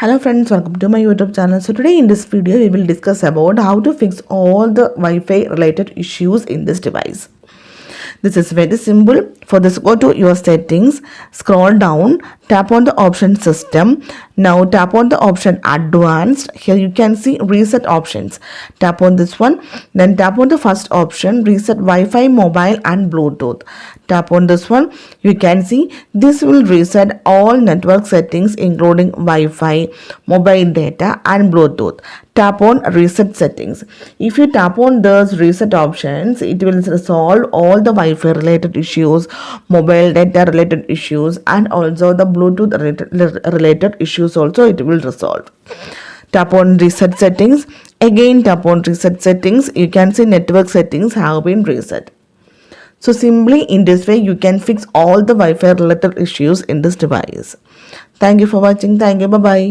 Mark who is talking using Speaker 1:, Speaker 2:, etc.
Speaker 1: Hello friends, welcome to my YouTube channel. So today in this video we will discuss about how to fix all the Wi-Fi related issues in this device. This is very simple. For this, go to your settings, scroll down, tap on the option system. Now tap on the option advanced. Here you can see reset options. Tap on this one, then tap on the first option, reset Wi-Fi, mobile and Bluetooth. Tap on this one. You can see this will reset all network settings including Wi-Fi, mobile data and Bluetooth. Tap on reset settings. If you tap on those reset options, it will resolve all the Wi-Fi related issues, mobile data related issues and also the Bluetooth related issues also it will resolve. Tap on reset settings. Again tap on reset settings. You can see network settings have been reset. So simply in this way you can fix all the Wi-Fi related issues in this device. Thank you for watching. Thank you. Bye bye.